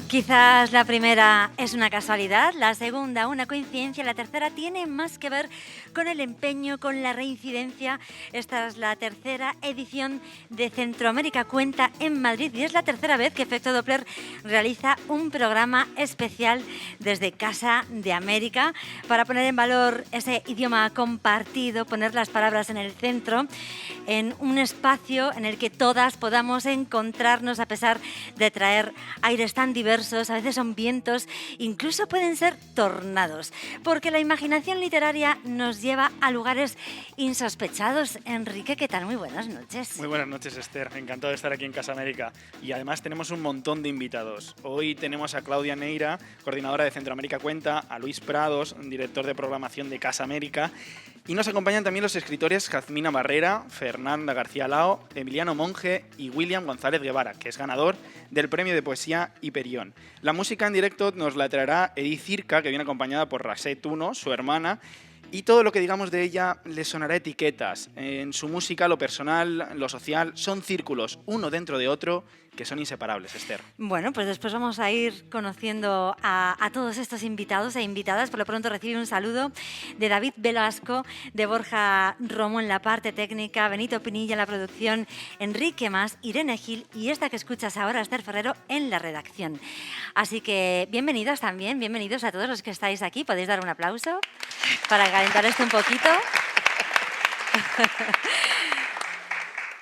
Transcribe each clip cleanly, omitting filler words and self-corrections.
Quizás la primera es una casualidad, la segunda una coincidencia, la tercera tiene más que ver con el empeño, con la reincidencia. Esta es la tercera edición de Centroamérica Cuenta en Madrid y es la tercera vez que Efecto Doppler realiza un programa especial desde Casa de América para poner en valor ese idioma compartido, poner las palabras en el centro, en un espacio en el que todas podamos encontrarnos a pesar de traer aires tan diversos. A veces son vientos, incluso pueden ser tornados, porque la imaginación literaria nos lleva a lugares insospechados. Enrique, ¿qué tal? Muy buenas noches. Muy buenas noches, Esther. Encantado de estar aquí en Casa América. Y además tenemos un montón de invitados. Hoy tenemos a Claudia Neira, coordinadora de Centroamérica Cuenta, a Luis Prados, director de programación de Casa América, y nos acompañan también los escritores Jazmina Barrera, Fernanda García Lao, Emiliano Monge y William González Guevara, que es ganador del premio de poesía Hiperión. La música en directo nos la traerá Edith Circa, que viene acompañada por Raset Uno, su hermana, y todo lo que digamos de ella le sonará etiquetas. En su música, lo personal, lo social, son círculos, uno dentro de otro, que son inseparables, Esther. Bueno, pues después vamos a ir conociendo a todos estos invitados e invitadas. Por lo pronto recibe un saludo de David Velasco, de Borja Romo en la parte técnica, Benito Pinilla en la producción, Enrique Mas, Irene Gil y esta que escuchas ahora, Esther Ferrero, en la redacción. Así que bienvenidos también, bienvenidos a todos los que estáis aquí. Podéis dar un aplauso para calentar esto un poquito.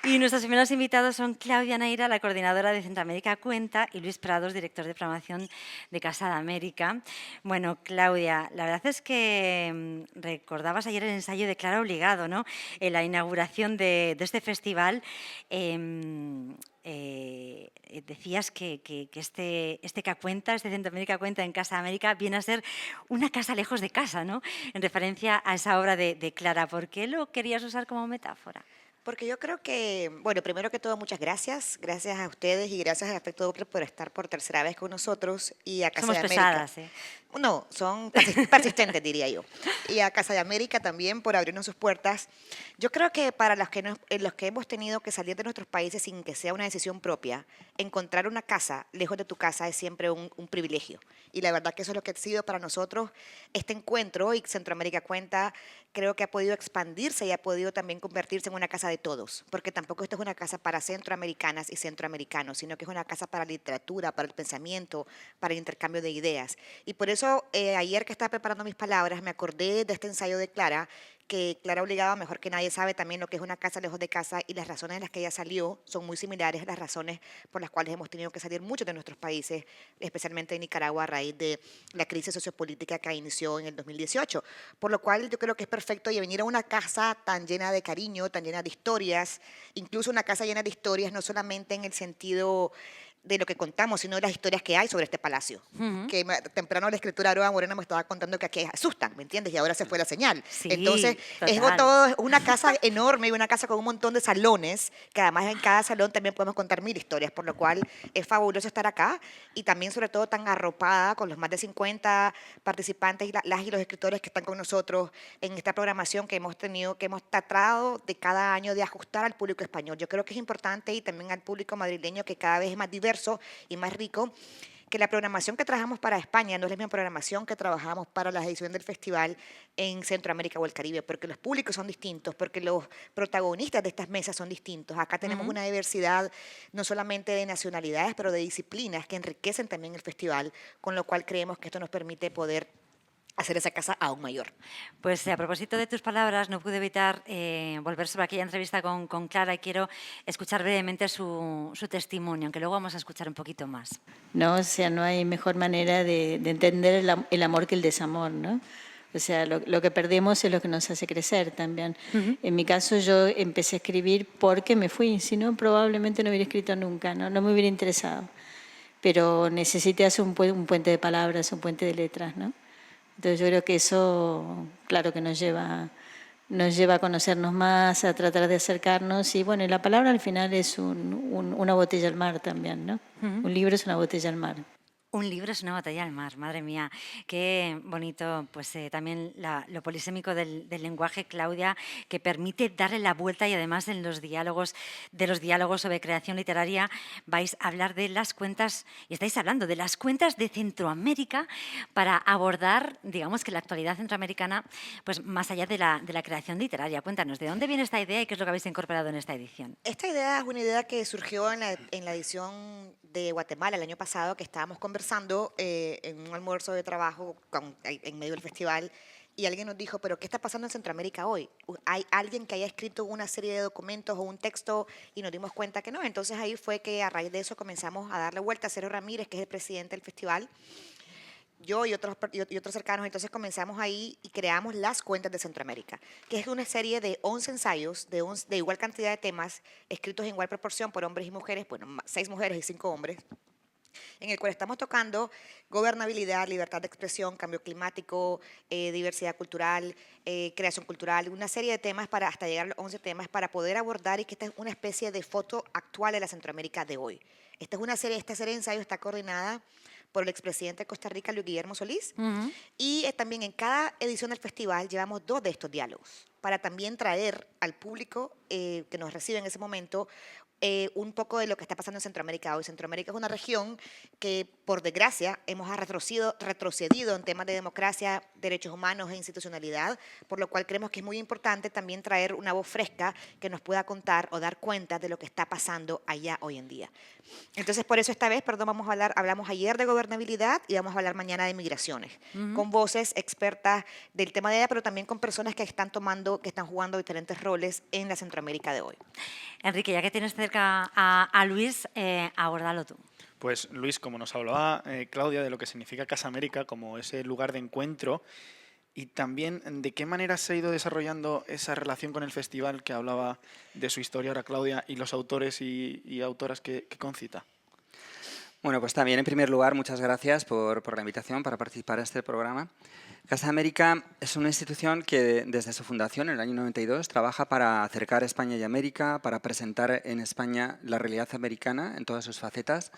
Y nuestros primeros invitados son Claudia Neira, la coordinadora de Centroamérica Cuenta, y Luis Prados, director de programación de Casa de América. Bueno, Claudia, la verdad es que recordabas ayer el ensayo de Clara Obligado, ¿no? En la inauguración de este festival. Decías que este Cuenta, este Centroamérica Cuenta en Casa de América, viene a ser una casa lejos de casa, ¿no? En referencia a esa obra de Clara. ¿Por qué lo querías usar como metáfora? Porque yo creo que, bueno, primero que todo, muchas gracias. Gracias a ustedes y gracias a Efecto Doppler por estar por tercera vez con nosotros y a Casa Somos de América. pesadas, ¿eh? No, son persistentes, diría yo. Y a Casa de América también por abrirnos sus puertas. Yo creo que para los que hemos tenido que salir de nuestros países sin que sea una decisión propia, encontrar una casa lejos de tu casa es siempre un privilegio. Y la verdad que eso es lo que ha sido para nosotros este encuentro, y Centroamérica Cuenta creo que ha podido expandirse y ha podido también convertirse en una casa de todos, porque tampoco esto es una casa para centroamericanas y centroamericanos, sino que es una casa para la literatura, para el pensamiento, para el intercambio de ideas. Y por eso ayer que estaba preparando mis palabras me acordé de este ensayo de Clara, que Clara Obligado, mejor que nadie, sabe también lo que es una casa lejos de casa, y las razones en las que ella salió son muy similares a las razones por las cuales hemos tenido que salir muchos de nuestros países, especialmente en Nicaragua, a raíz de la crisis sociopolítica que inició en el 2018. Por lo cual yo creo que es perfecto y venir a una casa tan llena de cariño, tan llena de historias, incluso una casa llena de historias, no solamente en el sentido de lo que contamos, sino de las historias que hay sobre este palacio. Que temprano la escritora Aroa Moreno me estaba contando que aquí asustan, ¿me entiendes? Y ahora se fue la señal. Sí, entonces, total. es una casa enorme y una casa con un montón de salones, que además en cada salón también podemos contar 1000 historias, por lo cual es fabuloso estar acá y también sobre todo tan arropada con los más de 50 participantes y las y los escritores que están con nosotros en esta programación que hemos tenido, que hemos tratado de cada año de ajustar al público español. Yo creo que es importante y también al público madrileño, que cada vez es más diverso y más rico, que la programación que trabajamos para España no es la misma programación que trabajamos para las ediciones del festival en Centroamérica o el Caribe, porque los públicos son distintos, porque los protagonistas de estas mesas son distintos. Acá tenemos una diversidad no solamente de nacionalidades, pero de disciplinas que enriquecen también el festival, con lo cual creemos que esto nos permite poder hacer esa casa aún mayor. Pues a propósito de tus palabras, no pude evitar volver sobre aquella entrevista con Clara y quiero escuchar brevemente su testimonio, aunque luego vamos a escuchar un poquito más. No, o sea, no hay mejor manera de entender el amor que el desamor, ¿no? O sea, lo que perdemos es lo que nos hace crecer también. En mi caso, yo empecé a escribir porque me fui, si no, probablemente no hubiera escrito nunca, no me hubiera interesado. Pero necesité hacer un puente de palabras, un puente de letras, ¿no? Entonces yo creo que eso, claro que nos lleva a conocernos más, a tratar de acercarnos. Y bueno, la palabra al final es una botella al mar también, ¿no? Un libro es una botella al mar. Un libro es una botella al mar, madre mía, qué bonito, pues también lo polisémico del lenguaje, Claudia, que permite darle la vuelta y además en los diálogos sobre creación literaria vais a hablar de las cuentas, y estáis hablando de las cuentas de Centroamérica para abordar, digamos que la actualidad centroamericana, pues más allá de la creación literaria. Cuéntanos, ¿de dónde viene esta idea y qué es lo que habéis incorporado en esta edición? Esta idea es una idea que surgió en la edición de Guatemala el año pasado, que estábamos conversando en un almuerzo de trabajo en medio del festival, y alguien nos dijo, pero ¿qué está pasando en Centroamérica hoy? ¿Hay alguien que haya escrito una serie de documentos o un texto? Y nos dimos cuenta que no. Entonces ahí fue que a raíz de eso comenzamos a darle vuelta a Cero Ramírez, que es el presidente del festival, yo y otros cercanos, entonces comenzamos ahí y creamos las cuentas de Centroamérica, que es una serie de 11 ensayos de igual cantidad de temas, escritos en igual proporción por hombres y mujeres, bueno, 6 mujeres y 5 hombres, en el cual estamos tocando gobernabilidad, libertad de expresión, cambio climático, diversidad cultural, creación cultural, una serie de temas para hasta llegar a los 11 temas para poder abordar y que esta es una especie de foto actual de la Centroamérica de hoy. Esta serie de ensayos está coordinada por el expresidente de Costa Rica, Luis Guillermo Solís, y también en cada edición del festival llevamos 2 de estos diálogos para también traer al público que nos recibe en ese momento un poco de lo que está pasando en Centroamérica hoy. Centroamérica es una región que, por desgracia, hemos retrocedido en temas de democracia, derechos humanos e institucionalidad, por lo cual creemos que es muy importante también traer una voz fresca que nos pueda contar o dar cuenta de lo que está pasando allá hoy en día. Entonces, por eso esta vez, hablamos ayer de gobernabilidad y vamos a hablar mañana de migraciones, con voces expertas del tema de ella, pero también con personas que están jugando diferentes roles en la Centroamérica de hoy. Enrique, ya que tienes cerca a Luis, abórdalo tú. Pues Luis, como nos hablaba Claudia de lo que significa Casa América como ese lugar de encuentro, y también de qué manera se ha ido desarrollando esa relación con el festival que hablaba de su historia ahora Claudia y los autores y autoras que concita. Bueno, pues también en primer lugar muchas gracias por la invitación para participar en este programa. Casa América es una institución que desde su fundación en el año 92 trabaja para acercar España y América, para presentar en España la realidad americana en todas sus facetas,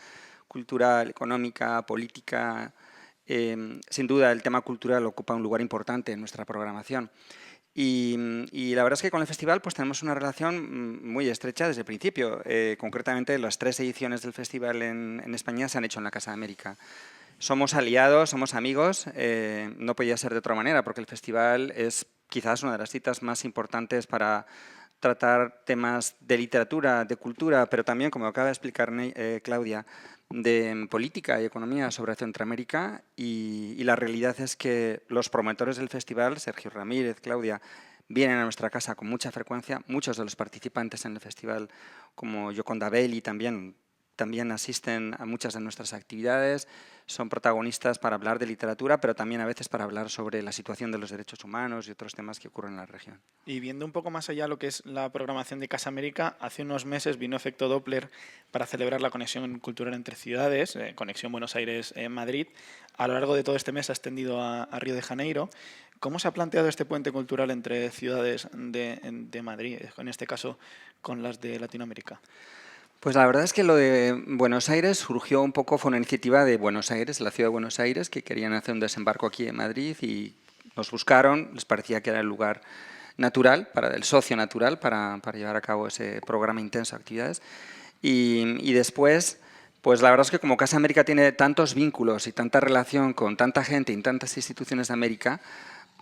cultural, económica, política. Sin duda el tema cultural ocupa un lugar importante en nuestra programación. Y la verdad es que con el festival pues tenemos una relación muy estrecha desde el principio. Concretamente las 3 ediciones del festival en España se han hecho en la Casa América. Somos aliados, somos amigos, no podía ser de otra manera porque el festival es quizás una de las citas más importantes para tratar temas de literatura, de cultura, pero también, como acaba de explicar Claudia, de política y economía sobre Centroamérica, y la realidad es que los promotores del festival, Sergio Ramírez, Claudia, vienen a nuestra casa con mucha frecuencia. Muchos de los participantes en el festival, como Yoconda Belli, también asisten a muchas de nuestras actividades, son protagonistas para hablar de literatura, pero también a veces para hablar sobre la situación de los derechos humanos y otros temas que ocurren en la región. Y viendo un poco más allá lo que es la programación de Casa América, hace unos meses vino Efecto Doppler para celebrar la conexión cultural entre ciudades, Conexión Buenos Aires-Madrid. A lo largo de todo este mes ha extendido a Río de Janeiro. ¿Cómo se ha planteado este puente cultural entre ciudades de Madrid, en este caso con las de Latinoamérica? Pues la verdad es que lo de Buenos Aires surgió un poco, fue una iniciativa de Buenos Aires, la ciudad de Buenos Aires, que querían hacer un desembarco aquí en Madrid y nos buscaron, les parecía que era el lugar natural, el socio natural para llevar a cabo ese programa intenso de actividades. Y después, pues la verdad es que como Casa América tiene tantos vínculos y tanta relación con tanta gente y tantas instituciones de América,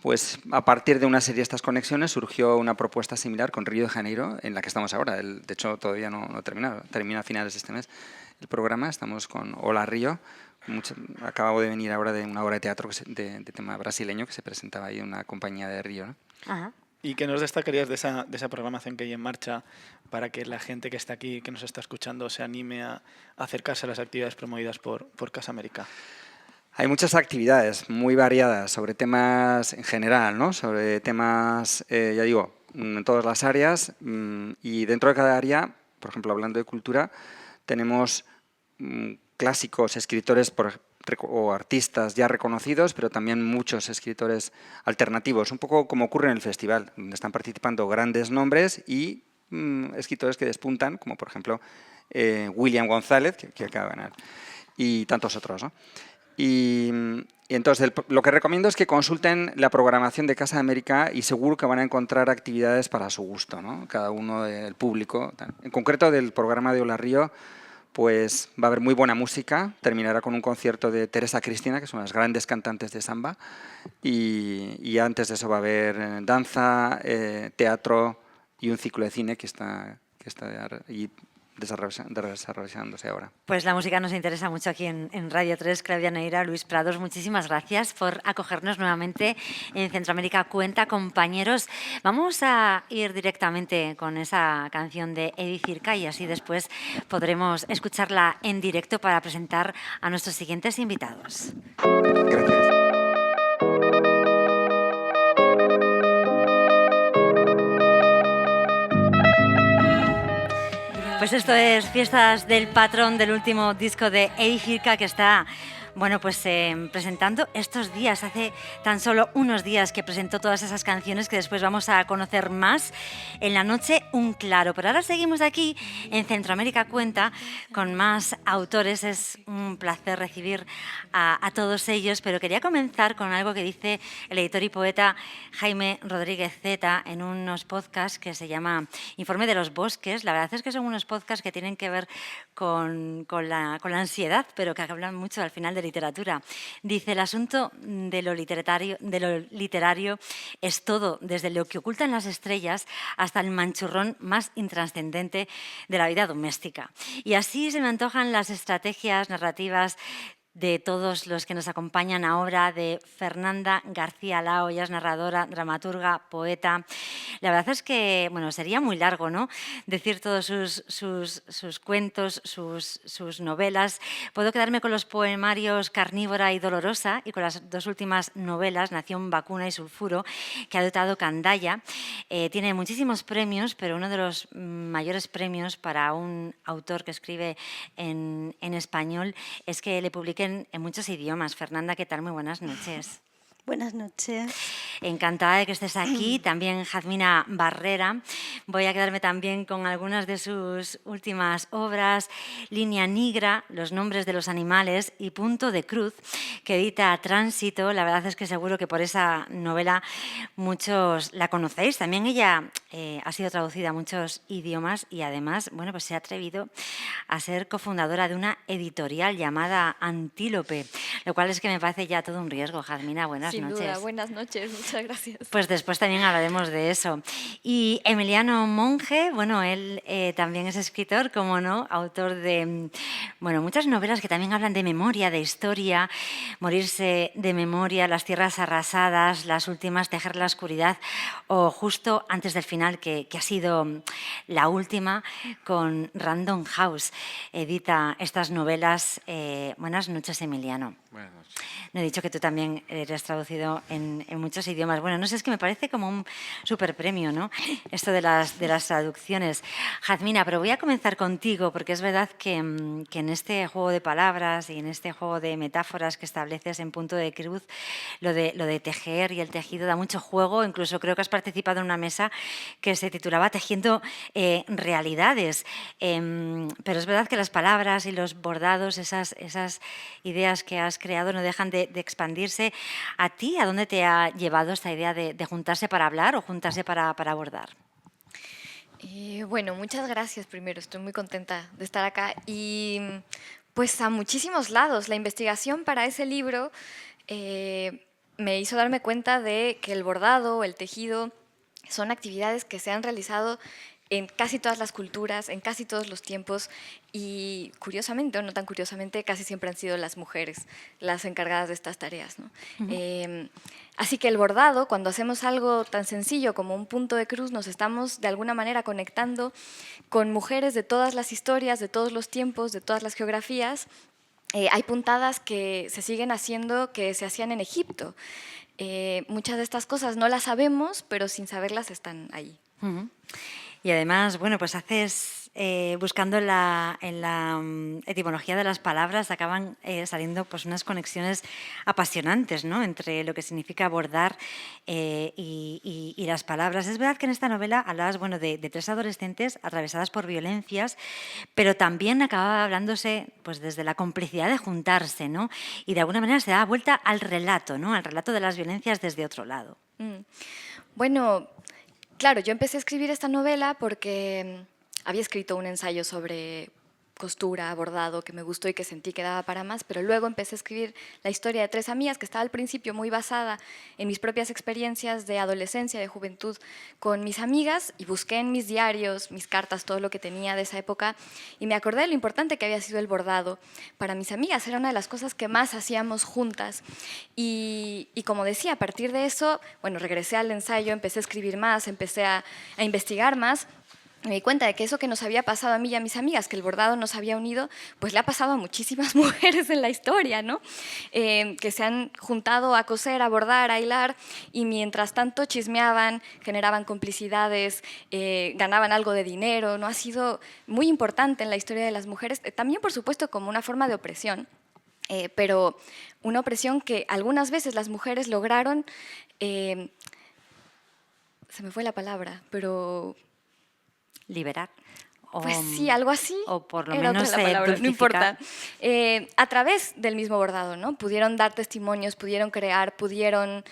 pues a partir de una serie de estas conexiones surgió una propuesta similar con Río de Janeiro, en la que estamos ahora. De hecho, todavía no ha terminado, termina a finales de este mes el programa. Estamos con Hola Río. Acabo de venir ahora de una obra de teatro de tema brasileño que se presentaba ahí en una compañía de Río, ¿no? Ajá. ¿Y qué nos destacarías de esa programación que hay en marcha para que la gente que está aquí, que nos está escuchando, se anime a acercarse a las actividades promovidas por Casa América? Hay muchas actividades muy variadas sobre temas en general, ¿no? Sobre temas, ya digo, en todas las áreas, y dentro de cada área, por ejemplo, hablando de cultura, tenemos clásicos, escritores o artistas ya reconocidos, pero también muchos escritores alternativos, un poco como ocurre en el festival, donde están participando grandes nombres y escritores que despuntan, como por ejemplo William González, que acaba de ganar. y tantos otros, ¿no? Y entonces lo que recomiendo es que consulten la programación de Casa América y seguro que van a encontrar actividades para su gusto, ¿no? Cada uno del público. En concreto del programa de Hola Río, pues va a haber muy buena música, terminará con un concierto de Teresa Cristina, que son las grandes cantantes de samba, y antes de eso va a haber danza, teatro y un ciclo de cine que está ahí desarrollándose ahora. Pues la música nos interesa mucho aquí en Radio 3. Claudia Neira, Luis Prados, muchísimas gracias por acogernos nuevamente en Centroamérica Cuenta, compañeros. Vamos a ir directamente con esa canción de Edith Circa y así después podremos escucharla en directo para presentar a nuestros siguientes invitados. Gracias. Pues esto es Fiestas del Patrón, del último disco de Edith Circa, que está, bueno, pues presentando estos días. Hace tan solo unos días que presentó todas esas canciones que después vamos a conocer más en la noche Un Claro. Pero ahora seguimos aquí en Centroamérica Cuenta con más autores. Es un placer recibir a todos ellos, pero quería comenzar con algo que dice el editor y poeta Jaime Rodríguez Zeta en unos podcasts que se llama Informe de los Bosques. La verdad es que son unos podcasts que tienen que ver con la ansiedad, pero que hablan mucho al final de literatura. Dice, el asunto de lo literario es todo, desde lo que ocultan las estrellas hasta el manchurrón más intrascendente de la vida doméstica. Y así se me antojan las estrategias narrativas de todos los que nos acompañan ahora, de Fernanda García Lao, ella es narradora, dramaturga, poeta. La verdad es que, bueno, sería muy largo, ¿no?, decir todos sus cuentos, sus novelas. Puedo quedarme con los poemarios Carnívora y Dolorosa y con las dos últimas novelas, Nación Vacuna y Sulfuro, que ha dotado Candaya. Tiene muchísimos premios, pero uno de los mayores premios para un autor que escribe en español es que le publiquen en muchos idiomas. Fernanda, ¿qué tal? Muy buenas noches. Buenas noches. Encantada de que estés aquí. También Jazmina Barrera. Voy a quedarme también con algunas de sus últimas obras. Línea Negra, Los nombres de los animales y Punto de Cruz, que edita Tránsito. La verdad es que seguro que por esa novela muchos la conocéis. También ella ha sido traducida a muchos idiomas y además, bueno, pues se ha atrevido a ser cofundadora de una editorial llamada Antílope, lo cual es que me parece ya todo un riesgo. Jazmina, buenas noches. Sin duda, buenas noches, muchas gracias. Pues después también hablaremos de eso. Y Emiliano Monge, bueno, él también es escritor, como no, autor de, bueno, muchas novelas que también hablan de memoria, de historia, Morirse de memoria, Las tierras arrasadas, Las últimas, Tejer la oscuridad o Justo antes del final, que ha sido la última con Random House. Edita estas novelas. Buenas noches, Emiliano. Buenas noches. No he dicho que tú también eres traducido en muchos idiomas. Bueno, no sé, es que me parece como un superpremio, ¿no?, esto de las traducciones. Jazmina, pero voy a comenzar contigo, porque es verdad que en este juego de palabras y en este juego de metáforas que estableces en Punto de Cruz, lo de tejer y el tejido da mucho juego. Incluso creo que has participado en una mesa que se titulaba Tejiendo realidades. Pero es verdad que las palabras y los bordados, esas ideas que has creado no dejan de expandirse. ¿A ti a dónde te ha llevado esta idea de juntarse para hablar o juntarse para abordar? Bueno, muchas gracias primero, estoy muy contenta de estar acá y pues a muchísimos lados. La investigación para ese libro me hizo darme cuenta de que el bordado, el tejido, son actividades que se han realizado en casi todas las culturas, en casi todos los tiempos y curiosamente, o no tan curiosamente, casi siempre han sido las mujeres las encargadas de estas tareas, ¿no? Así que el bordado, cuando hacemos algo tan sencillo como un punto de cruz, nos estamos de alguna manera conectando con mujeres de todas las historias, de todos los tiempos, de todas las geografías. Hay puntadas que se siguen haciendo, que se hacían en Egipto. Muchas de estas cosas no las sabemos, pero sin saberlas están ahí. Y además, bueno, pues haces buscando en la etimología de las palabras, acaban saliendo pues unas conexiones apasionantes, ¿no?, entre lo que significa bordar y las palabras. Es verdad que en esta novela hablabas, bueno, de 3 adolescentes atravesadas por violencias, pero también acababa hablándose pues desde la complicidad de juntarse, ¿no?, y de alguna manera se daba vuelta al relato, ¿no?, al relato de las violencias desde otro lado. Bueno, claro, yo empecé a escribir esta novela porque había escrito un ensayo sobre costura, bordado, que me gustó y que sentí que daba para más, pero luego empecé a escribir la historia de 3 amigas, que estaba al principio muy basada en mis propias experiencias de adolescencia, de juventud con mis amigas, y busqué en mis diarios, mis cartas, todo lo que tenía de esa época, y me acordé de lo importante que había sido el bordado para mis amigas. Era una de las cosas que más hacíamos juntas, y como decía, a partir de eso, bueno, regresé al ensayo, empecé a escribir más, empecé a investigar más. Me di cuenta de que eso que nos había pasado a mí y a mis amigas, que el bordado nos había unido, pues le ha pasado a muchísimas mujeres en la historia, ¿no? Que se han juntado a coser, a bordar, a hilar, y mientras tanto chismeaban, generaban complicidades, ganaban algo de dinero, ¿no? Ha sido muy importante en la historia de las mujeres, también por supuesto como una forma de opresión, pero una opresión que algunas veces las mujeres lograron, se me fue la palabra, pero... Liberar. Pues sí, algo así. O por lo era menos otra la palabra, no dulcificar. importa. A través del mismo bordado, ¿no? Pudieron dar testimonios, pudieron crear, pudieron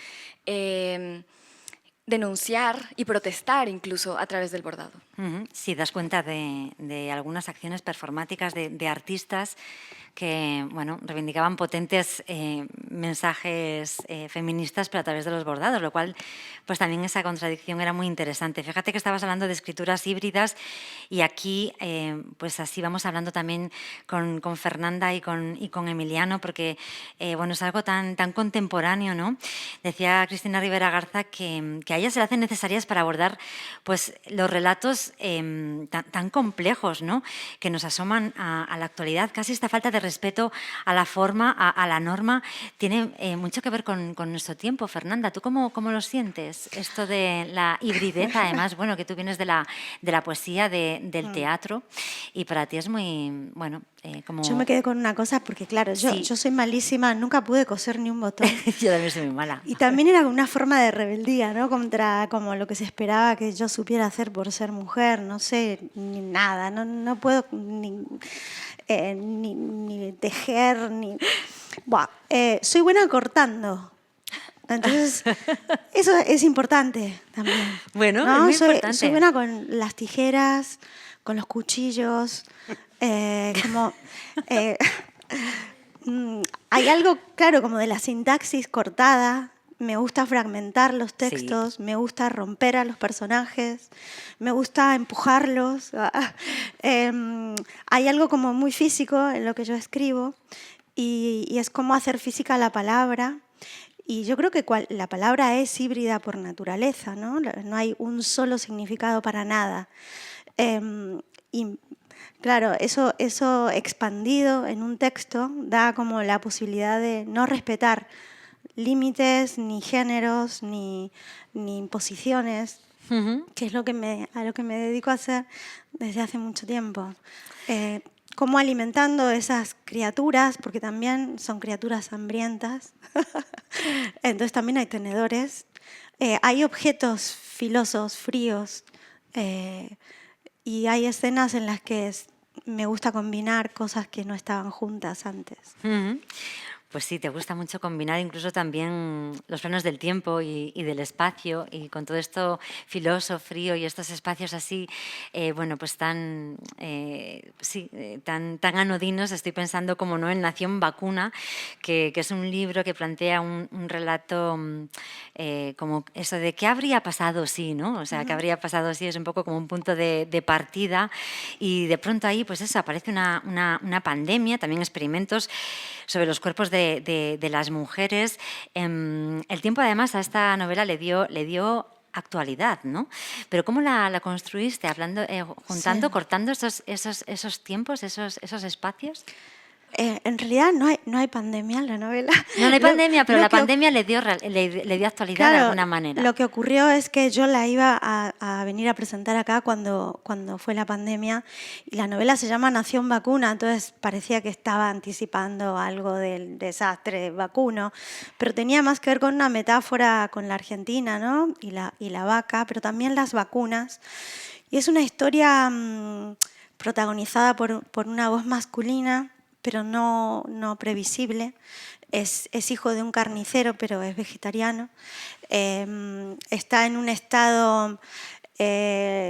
denunciar y protestar incluso a través del bordado. Sí, das cuenta de algunas acciones performáticas de artistas que, bueno, reivindicaban potentes mensajes feministas, pero a través de los bordados, lo cual, pues también esa contradicción era muy interesante. Fíjate que estabas hablando de escrituras híbridas, y aquí, pues así vamos hablando también con Fernanda y con Emiliano, porque, bueno, es algo tan contemporáneo, ¿no? Decía Cristina Rivera Garza que a ella se le hacen necesarias para abordar, pues, los relatos tan complejos, ¿no?, que nos asoman a la actualidad. Casi esta falta de respeto a la forma, a la norma, tiene mucho que ver con nuestro tiempo. Fernanda, ¿tú cómo lo sientes? Esto de la hibridez, además, bueno, que tú vienes de la poesía, del teatro, y para ti es muy, bueno, como... Yo me quedé con una cosa porque, claro, Sí. yo soy malísima, nunca pude coser ni un botón. Yo también soy muy mala. Y también era una forma de rebeldía, ¿no? Contra como lo que se esperaba que yo supiera hacer por ser mujer, no sé, ni nada, no puedo ni tejer, ni... Buah, soy buena cortando. Entonces, eso es importante también. Bueno, ¿no? es muy importante. Soy buena con las tijeras, con los cuchillos, hay algo, claro, como de la sintaxis cortada. Me gusta fragmentar los textos, Sí. me gusta romper a los personajes, me gusta empujarlos. Hay algo como muy físico en lo que yo escribo, y es como hacer física la palabra. Y yo creo que la palabra es híbrida por naturaleza, ¿no? No hay un solo significado para nada. Y claro, eso expandido en un texto da como la posibilidad de no respetar límites, ni géneros, ni imposiciones, que es a lo que me dedico a hacer desde hace mucho tiempo. Cómo alimentando esas criaturas, porque también son criaturas hambrientas, entonces también hay tenedores, hay objetos filosos, fríos, y hay escenas en las que me gusta combinar cosas que no estaban juntas antes. Pues sí, te gusta mucho combinar incluso también los planos del tiempo y del espacio, y con todo esto filoso, frío, y estos espacios así, bueno, pues tan anodinos. Estoy pensando, como no, en Nación Vacuna, que es un libro que plantea un relato como eso de qué habría pasado si, ¿no? O sea, qué habría pasado si, es un poco como un punto de partida, y de pronto ahí, pues eso, aparece una pandemia, también experimentos sobre los cuerpos de las mujeres. El tiempo, además, a esta novela le dio actualidad, ¿no? Pero ¿cómo la construiste? Hablando, juntando, Sí. cortando esos tiempos, esos espacios. en realidad no hay pandemia en la novela. No hay pandemia, pero Lo la que pandemia le dio actualidad de Claro, alguna manera. lo que ocurrió es que yo la iba a venir a presentar acá cuando fue la pandemia y la novela se llama Nación Vacuna, entonces parecía que estaba anticipando algo del desastre vacuno, pero tenía más que ver con una metáfora con la Argentina, ¿no? Y la vaca, pero también las vacunas. Y es una historia protagonizada por una voz masculina, pero no previsible. Es hijo de un carnicero, pero es vegetariano. Está en un estado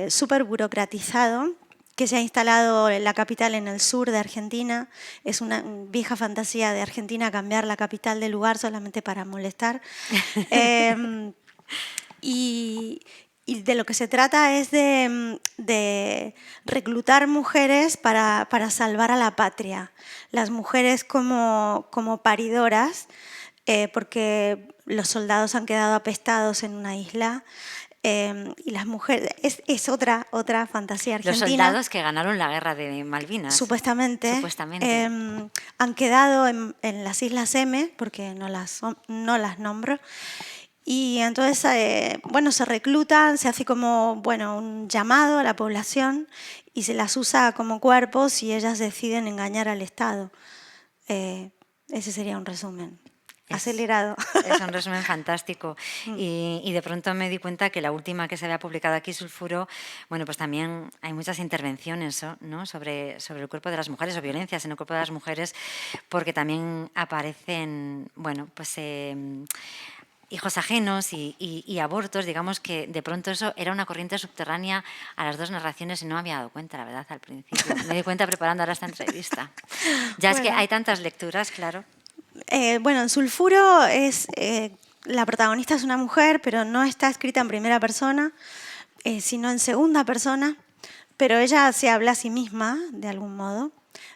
súper burocratizado, que se ha instalado en la capital en el sur de Argentina. Es una vieja fantasía de Argentina cambiar la capital de lugar solamente para molestar. Y de lo que se trata es de reclutar mujeres para salvar a la patria. Las mujeres como paridoras, porque los soldados han quedado apestados en una isla. Y las mujeres, es otra fantasía argentina. Los soldados que ganaron la guerra de Malvinas. Supuestamente. Han quedado en las Islas M, porque no las nombro. Y entonces, se reclutan, se hace como, un llamado a la población y se las usa como cuerpos y ellas deciden engañar al Estado. Ese sería un resumen. Acelerado. Es un resumen fantástico. Y de pronto me di cuenta que la última que se había publicado aquí, Sulfuro, pues también hay muchas intervenciones, ¿no? sobre el cuerpo de las mujeres o violencias en el cuerpo de las mujeres, porque también aparecen, hijos ajenos y abortos, digamos que de pronto eso era una corriente subterránea a las dos narraciones y no me había dado cuenta, la verdad, al principio. Me di cuenta preparando ahora esta entrevista. Es que hay tantas lecturas, claro. En Sulfuro la protagonista es una mujer, pero no está escrita en primera persona, sino en segunda persona, pero ella se habla a sí misma, de algún modo.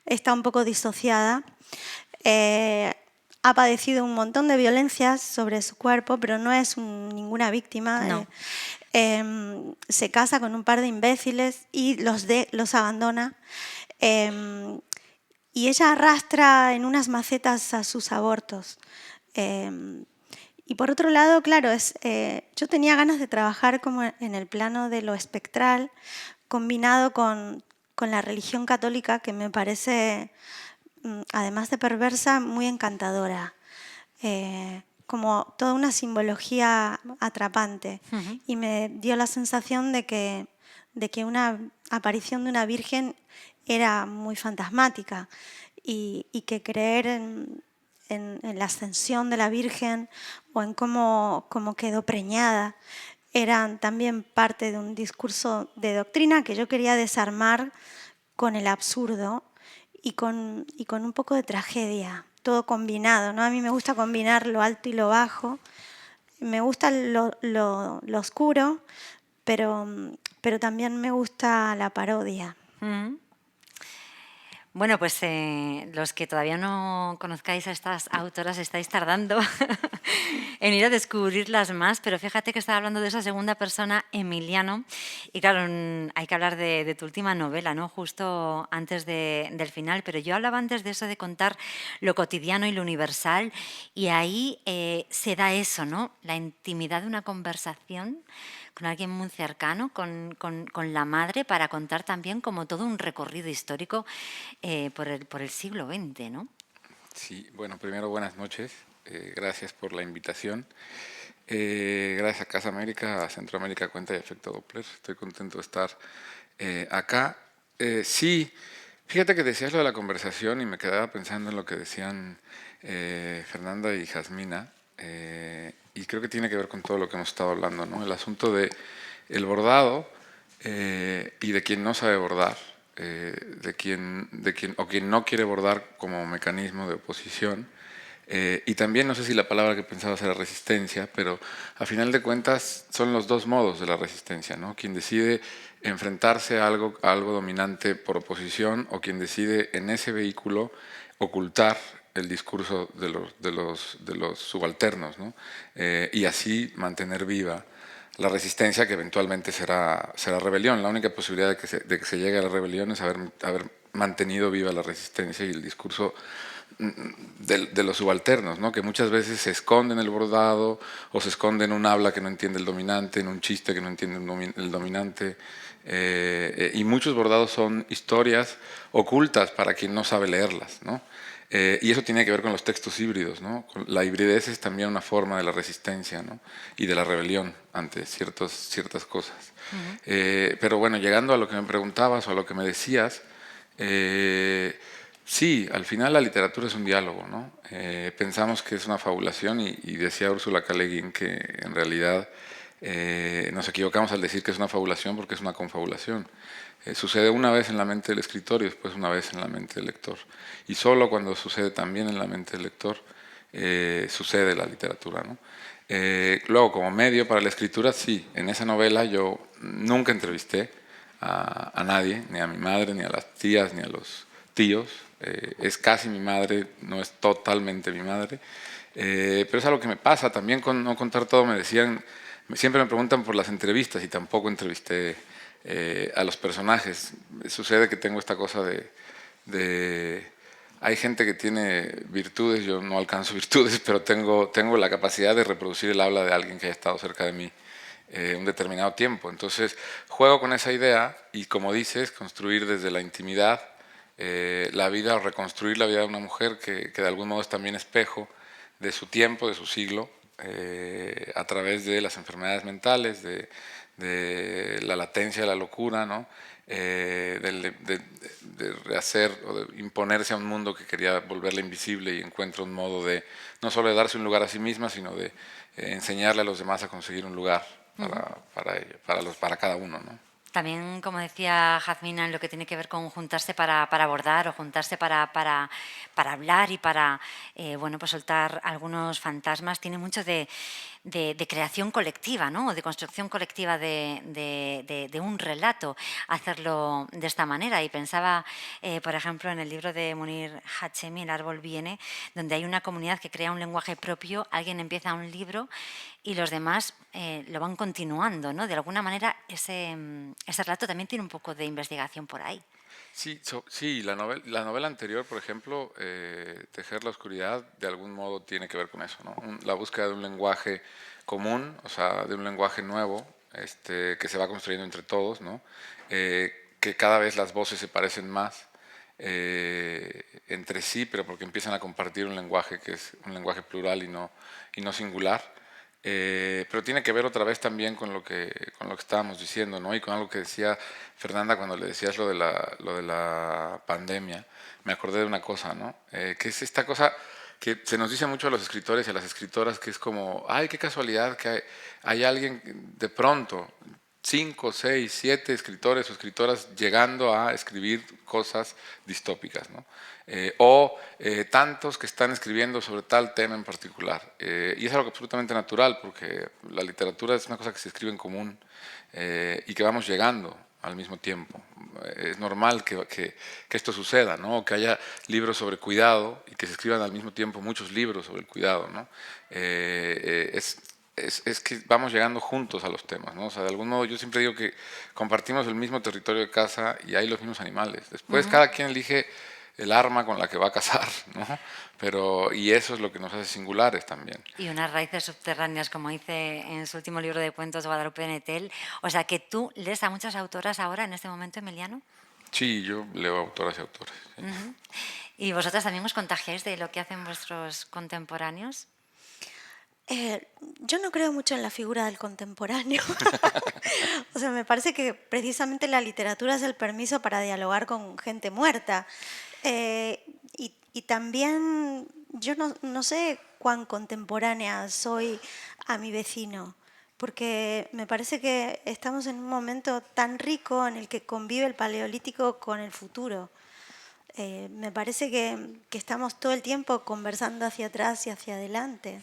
Está un poco disociada. Ha padecido un montón de violencias sobre su cuerpo, pero no es ninguna víctima. No. Se casa con un par de imbéciles y los abandona. Y ella arrastra en unas macetas a sus abortos. Y por otro lado, claro, yo tenía ganas de trabajar como en el plano de lo espectral, combinado con la religión católica, que me parece, además de perversa, muy encantadora. Como toda una simbología atrapante. Uh-huh. Y me dio la sensación de que una aparición de una virgen era muy fantasmática y que creer en la ascensión de la Virgen o en cómo quedó preñada eran también parte de un discurso de doctrina que yo quería desarmar con el absurdo y con un poco de tragedia, todo combinado, ¿no? A mí me gusta combinar lo alto y lo bajo, me gusta lo oscuro, pero también me gusta la parodia. Uh-huh. Los que todavía no conozcáis a estas autoras estáis tardando en ir a descubrirlas más, pero fíjate que estaba hablando de esa segunda persona, Emiliano, y claro, hay que hablar de tu última novela, ¿no? Justo antes del final, pero yo hablaba antes de eso de contar lo cotidiano y lo universal, y ahí se da eso, ¿no? La intimidad de una conversación con alguien muy cercano, con la madre, para contar también como todo un recorrido histórico por el siglo XX, ¿no? Sí, primero buenas noches, gracias por la invitación. Gracias a Casa América, a Centroamérica Cuenta y Efecto Doppler, estoy contento de estar acá. Sí, fíjate que decías lo de la conversación y me quedaba pensando en lo que decían Fernanda y Jasmina, y creo que tiene que ver con todo lo que hemos estado hablando, ¿no? El asunto de el bordado y de quien no sabe bordar, de quien no quiere bordar como mecanismo de oposición, y también no sé si la palabra que pensabas era resistencia, pero a final de cuentas son los dos modos de la resistencia, ¿no? Quien decide enfrentarse a algo dominante por oposición, o quien decide en ese vehículo ocultar el discurso de los subalternos, ¿no? Y así mantener viva la resistencia, que eventualmente será rebelión. La única posibilidad de que se llegue a la rebelión es haber mantenido viva la resistencia y el discurso de los subalternos, ¿no? Que muchas veces se esconde en el bordado o se esconde en un habla que no entiende el dominante, en un chiste que no entiende el dominante. Y muchos bordados son historias ocultas para quien no sabe leerlas, ¿no? Y eso tiene que ver con los textos híbridos, ¿no? La hibridez es también una forma de la resistencia, ¿no? Y de la rebelión ante ciertas cosas. Pero bueno, llegando a lo que me preguntabas o a lo que me decías, sí, al final la literatura es un diálogo, ¿no? Pensamos que es una fabulación y decía Úrsula K. Le Guin que en realidad nos equivocamos al decir que es una fabulación porque es una confabulación. Sucede una vez en la mente del escritor y después una vez en la mente del lector. Y solo cuando sucede también en la mente del lector sucede la literatura, ¿no? Luego, como medio para la escritura, sí, en esa novela yo nunca entrevisté a nadie, ni a mi madre, ni a las tías, ni a los tíos. Es casi mi madre, no es totalmente mi madre. Pero es algo que me pasa también con No contar todo. Me decían, siempre me preguntan por las entrevistas y tampoco entrevisté a los personajes. Sucede que tengo esta cosa hay gente que tiene virtudes, yo no alcanzo virtudes, pero tengo la capacidad de reproducir el habla de alguien que haya estado cerca de mí un determinado tiempo. Entonces juego con esa idea y, como dices, construir desde la intimidad la vida, o reconstruir la vida de una mujer que de algún modo es también espejo de su tiempo, de su siglo, a través de las enfermedades mentales, de la latencia de la locura, ¿no? De rehacer o de imponerse a un mundo que quería volverle invisible, y encuentra un modo de no solo de darse un lugar a sí misma, sino de enseñarle a los demás a conseguir un lugar para cada uno, ¿no? También, como decía Jazmina, en lo que tiene que ver con juntarse para abordar o juntarse para hablar y para bueno, pues soltar algunos fantasmas, tiene mucho de creación colectiva, ¿no? O de construcción colectiva de un relato, hacerlo de esta manera. Y pensaba, por ejemplo, en el libro de Munir Hachemi, El árbol viene, donde hay una comunidad que crea un lenguaje propio, alguien empieza un libro y los demás lo van continuando, ¿no? De alguna manera ese relato también tiene un poco de investigación por ahí. Sí, la novela anterior, por ejemplo, Tejer la oscuridad, de algún modo tiene que ver con eso, ¿no? La búsqueda de un lenguaje común, o sea, de un lenguaje nuevo, que se va construyendo entre todos, ¿no? Que cada vez las voces se parecen más entre sí, pero porque empiezan a compartir un lenguaje que es un lenguaje plural y no singular. Pero tiene que ver otra vez también con lo que estábamos diciendo, ¿no? Y con algo que decía Fernanda cuando le decías lo de la pandemia. Me acordé de una cosa, ¿no? Que es esta cosa que se nos dice mucho a los escritores y a las escritoras, que es como, ay, qué casualidad que hay alguien de pronto, 5, 6, 7 escritores o escritoras llegando a escribir cosas distópicas, ¿no? O tantos que están escribiendo sobre tal tema en particular. Y es algo absolutamente natural, porque la literatura es una cosa que se escribe en común y que vamos llegando al mismo tiempo. Es normal que esto suceda, ¿no? Que haya libros sobre cuidado y que se escriban al mismo tiempo muchos libros sobre el cuidado, ¿no? Es que vamos llegando juntos a los temas, ¿no? O sea, de algún modo yo siempre digo que compartimos el mismo territorio de casa y hay los mismos animales. Después cada quien elige el arma con la que va a cazar, ¿no? Y eso es lo que nos hace singulares también. Y unas raíces subterráneas, como dice en su último libro de cuentos, Guadalupe Nettel. O sea, que tú lees a muchas autoras ahora, en este momento, Emiliano. Sí, yo leo autoras y autores. Sí. ¿Y vosotras también os contagiáis de lo que hacen vuestros contemporáneos? Yo no creo mucho en la figura del contemporáneo. O sea, me parece que precisamente la literatura es el permiso para dialogar con gente muerta. Y también yo no sé cuán contemporánea soy a mi vecino, porque me parece que estamos en un momento tan rico en el que convive el paleolítico con el futuro. Me parece que estamos todo el tiempo conversando hacia atrás y hacia adelante.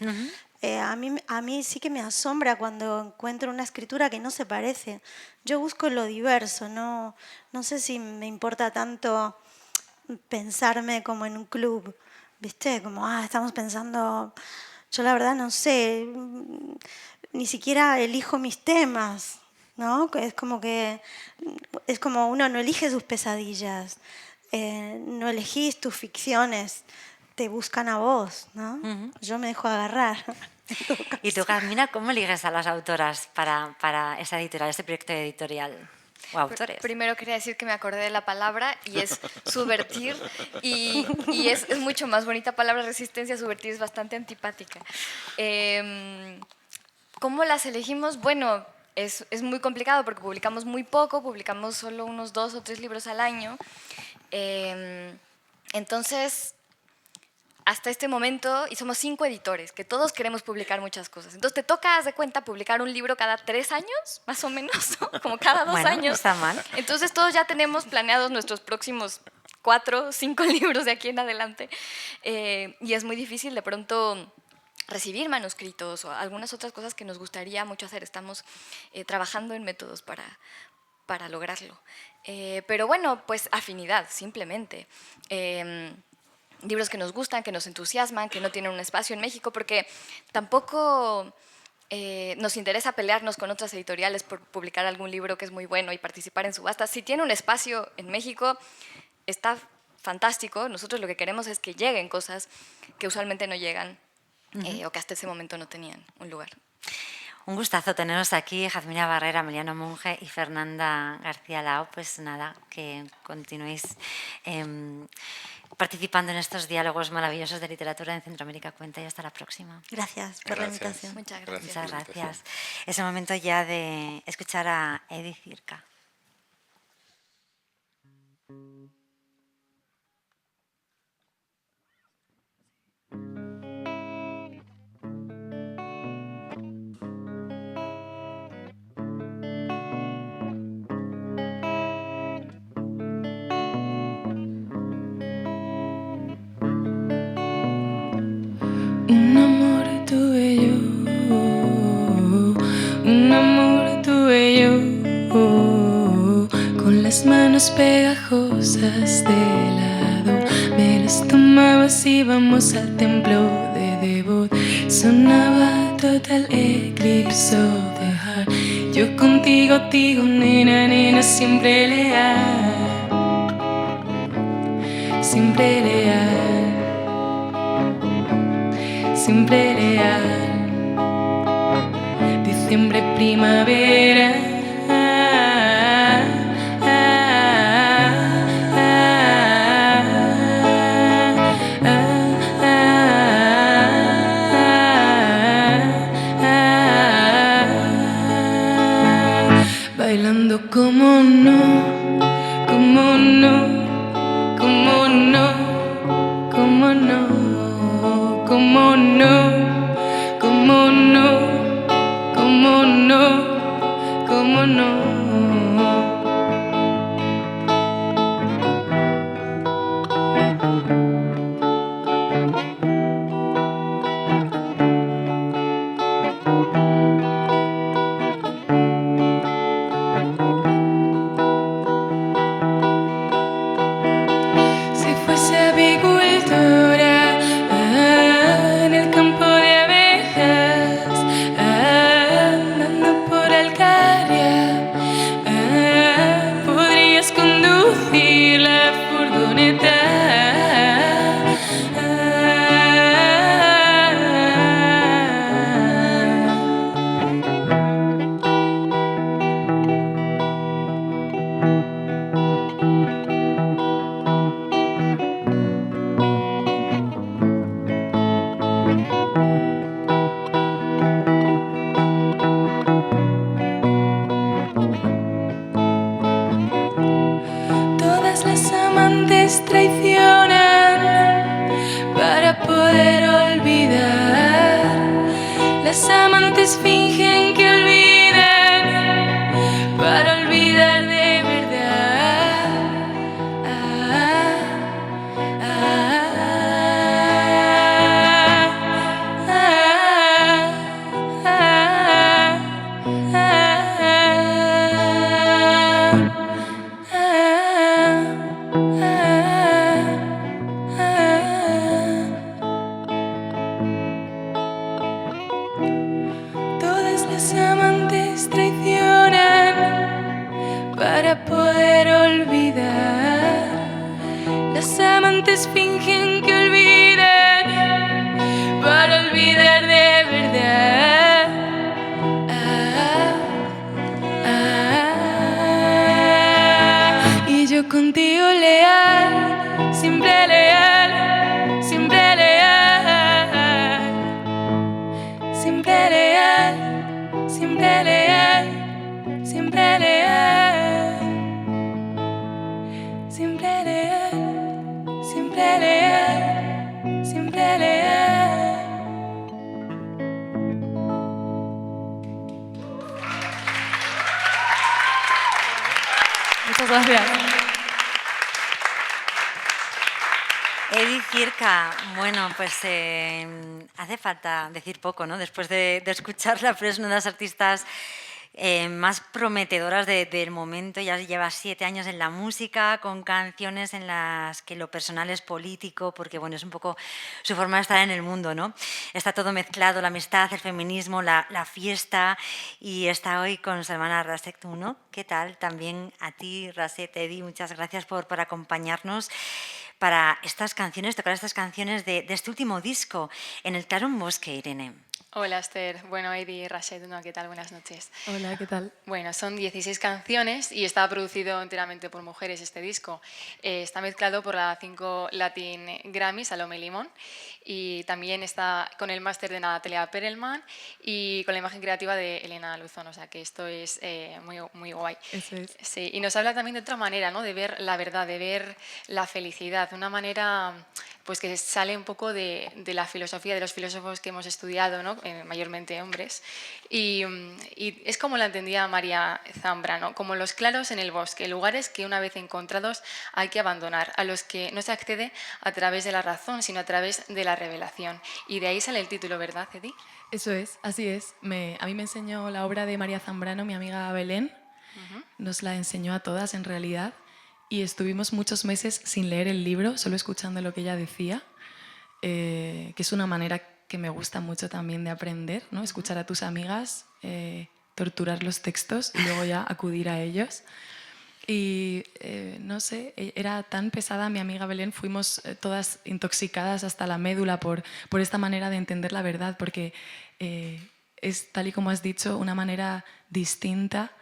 A mí sí que me asombra cuando encuentro una escritura que no se parece. Yo busco lo diverso, no sé si me importa tanto pensarme como en un club, ¿viste? Como, estamos pensando... Yo la verdad no sé, ni siquiera elijo mis temas, ¿no? Es como uno no elige sus pesadillas. no elegís tus ficciones, te buscan a vos, ¿no? Yo me dejo agarrar. Y tú, Carmina, ¿cómo eliges a las autoras para esa editorial, este proyecto editorial? O autores. Primero quería decir que me acordé de la palabra y es subvertir, y es mucho más bonita palabra, resistencia. Subvertir es bastante antipática. ¿Cómo las elegimos? Bueno, es muy complicado porque publicamos muy poco, publicamos solo unos 2 o 3 libros al año. Entonces, hasta este momento, y somos 5 editores, que todos queremos publicar muchas cosas. Entonces te toca, haz de cuenta, publicar un libro cada 3 años, más o menos, ¿no? Como cada 2 años. No está mal. Entonces todos ya tenemos planeados nuestros próximos 4 o 5 libros de aquí en adelante. Y es muy difícil de pronto recibir manuscritos o algunas otras cosas que nos gustaría mucho hacer. Estamos trabajando en métodos para lograrlo. Pero bueno, pues afinidad, simplemente. Libros que nos gustan, que nos entusiasman, que no tienen un espacio en México, porque tampoco nos interesa pelearnos con otras editoriales por publicar algún libro que es muy bueno y participar en subastas. Si tiene un espacio en México, está fantástico. Nosotros lo que queremos es que lleguen cosas que usualmente no llegan o que hasta ese momento no tenían un lugar. Un gustazo teneros aquí, Jazmina Barrera, Emiliano Monge y Fernanda García Lao. Pues nada, que continuéis participando en estos diálogos maravillosos de literatura en Centroamérica Cuenta, y hasta la próxima. Gracias por la invitación. Muchas gracias. Muchas gracias. Es el momento ya de escuchar a Edith Circa. Un amor tuve yo, un amor tuve yo, con las manos pegajosas de helado, me las tomabas y íbamos al templo de Devot. Sonaba Total Eclipse of the Heart. Yo contigo, nena, nena, siempre leal, siempre leal, siempre leal. Diciembre, primavera, bailando como no, como no, como no, como no, como no, como no, como no, como no. Si fuese apicultora en el campo de abejas, andando por Alcaria, podrías conducir la furgoneta. Todas las amantes traicionan para poder olvidar. Las amantes fingen que olvidan para olvidar de verdad. Todas las amantes traicionan para poder olvidar. veces fingen que olviden para olvidar de verdad. Y yo contigo leal, siempre leal, siempre leal, siempre leal, siempre leal, siempre leal, siempre leal, siempre leal, siempre leal. Muchas gracias. Edith Gierka, bueno, pues hace falta decir poco, ¿no? Después de escucharla, pero es una de las artistas más prometedoras del momento. Ya lleva 7 años en la música, con canciones en las que lo personal es político, porque bueno, es un poco su forma de estar en el mundo, ¿no? Está todo mezclado, la amistad, el feminismo, la fiesta, y está hoy con su hermana Rasek Tuno. ¿Qué tal? También a ti, Rasek, Edith, muchas gracias por acompañarnos para estas canciones, tocar estas canciones de este último disco, En el claro un bosque, Irene. Hola Esther, bueno, Heidi, Rashid, ¿qué tal? Buenas noches. Hola, ¿qué tal? Bueno, son 16 canciones y está producido enteramente por mujeres este disco. Está mezclado por la 5 Latin Grammy, Salomé Limón, y también está con el máster de Natalia Perelman y con la imagen creativa de Elena Luzón, o sea que esto es muy, muy guay. Eso es. Sí, y nos habla también de otra manera, ¿no? De ver la verdad, de ver la felicidad, una manera pues que sale un poco de la filosofía de los filósofos que hemos estudiado, ¿no? Mayormente hombres, y es como la entendía María Zambrano, como los claros en el bosque, lugares que una vez encontrados hay que abandonar, a los que no se accede a través de la razón, sino a través de la revelación. Y de ahí sale el título, ¿verdad, Edi? Eso es, así es. A mí me enseñó la obra de María Zambrano, mi amiga Belén. Nos la enseñó a todas, en realidad. Y estuvimos muchos meses sin leer el libro, solo escuchando lo que ella decía, que es una manera que me gusta mucho también de aprender, ¿no? Escuchar a tus amigas, torturar los textos y luego ya acudir a ellos. Y no sé, era tan pesada mi amiga Belén, fuimos todas intoxicadas hasta la médula por esta manera de entender la verdad, porque es, tal y como has dicho, una manera distinta